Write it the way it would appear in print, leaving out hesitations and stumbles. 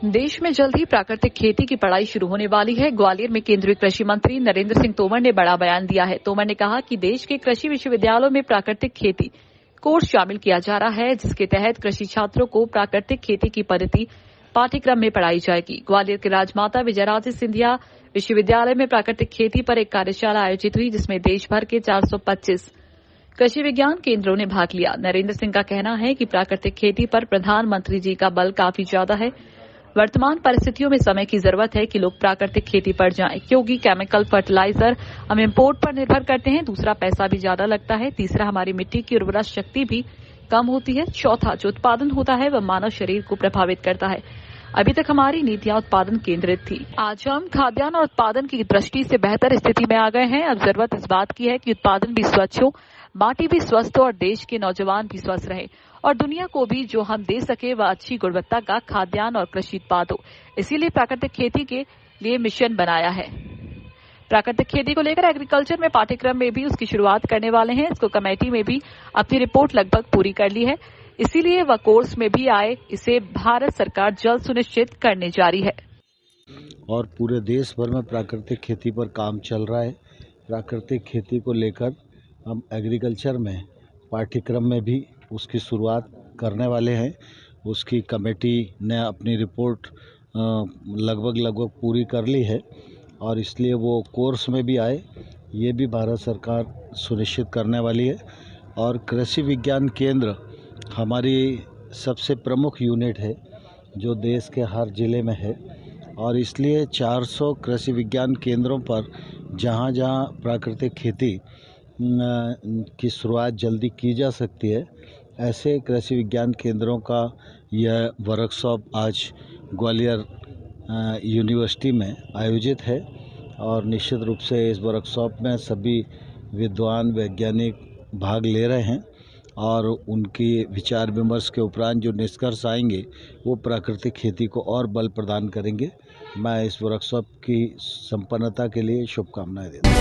देश में जल्द ही प्राकृतिक खेती की पढ़ाई शुरू होने वाली है। ग्वालियर में केंद्रीय कृषि मंत्री नरेंद्र सिंह तोमर ने बड़ा बयान दिया है। तोमर ने कहा कि देश के कृषि विश्वविद्यालयों में प्राकृतिक खेती कोर्स शामिल किया जा रहा है, जिसके तहत कृषि छात्रों को प्राकृतिक खेती की पद्धति पाठ्यक्रम में पढ़ाई जाएगी। ग्वालियर के राजमाता विजयराजे सिंधिया विश्वविद्यालय में प्राकृतिक खेती पर एक कार्यशाला आयोजित हुई, जिसमें देश भर के 425 कृषि विज्ञान केंद्रों ने भाग लिया। नरेंद्र सिंह का कहना है कि प्राकृतिक खेती पर प्रधानमंत्री जी का बल काफी ज्यादा है। वर्तमान परिस्थितियों में समय की जरूरत है कि लोग प्राकृतिक खेती पर जाएं, क्योंकि केमिकल फर्टिलाइजर हम इंपोर्ट पर निर्भर करते हैं। दूसरा, पैसा भी ज्यादा लगता है। तीसरा, हमारी मिट्टी की उर्वरा शक्ति भी कम होती है। चौथा, जो उत्पादन होता है वह मानव शरीर को प्रभावित करता है। अभी तक हमारी नीतियां उत्पादन केंद्रित थी। आज हम खाद्यान्न और उत्पादन की दृष्टि से बेहतर स्थिति में आ गए हैं। अब जरूरत इस बात की है कि उत्पादन भी स्वच्छ हो, माटी भी स्वस्थ हो और देश के नौजवान भी स्वस्थ रहे और दुनिया को भी जो हम दे सके वह अच्छी गुणवत्ता का खाद्यान्न और कृषि उत्पाद हो। इसीलिए प्राकृतिक खेती के लिए मिशन बनाया है। प्राकृतिक खेती को लेकर एग्रीकल्चर में पाठ्यक्रम में भी उसकी शुरुआत करने वाले हैं। इसको कमेटी में भी अपनी रिपोर्ट लगभग पूरी कर ली है, इसीलिए वह कोर्स में भी आए। इसे भारत सरकार जल्द सुनिश्चित करने जा रही है। और पूरे देश भर में प्राकृतिक खेती पर काम चल रहा है। प्राकृतिक खेती को लेकर हम एग्रीकल्चर में पाठ्यक्रम में भी उसकी शुरुआत करने वाले हैं। उसकी कमेटी ने अपनी रिपोर्ट लगभग पूरी कर ली है और इसलिए वो कोर्स में भी आए, ये भी भारत सरकार सुनिश्चित करने वाली है। और कृषि विज्ञान केंद्र हमारी सबसे प्रमुख यूनिट है जो देश के हर ज़िले में है और इसलिए 400 कृषि विज्ञान केंद्रों पर जहाँ जहाँ प्राकृतिक खेती की शुरुआत जल्दी की जा सकती है, ऐसे कृषि विज्ञान केंद्रों का यह वर्कशॉप आज ग्वालियर यूनिवर्सिटी में आयोजित है। और निश्चित रूप से इस वर्कशॉप में सभी विद्वान वैज्ञानिक भाग ले रहे हैं और उनकी विचार विमर्श के उपरांत जो निष्कर्ष आएंगे वो प्राकृतिक खेती को और बल प्रदान करेंगे। मैं इस वर्कशॉप की संपन्नता के लिए शुभकामनाएं देता हूँ।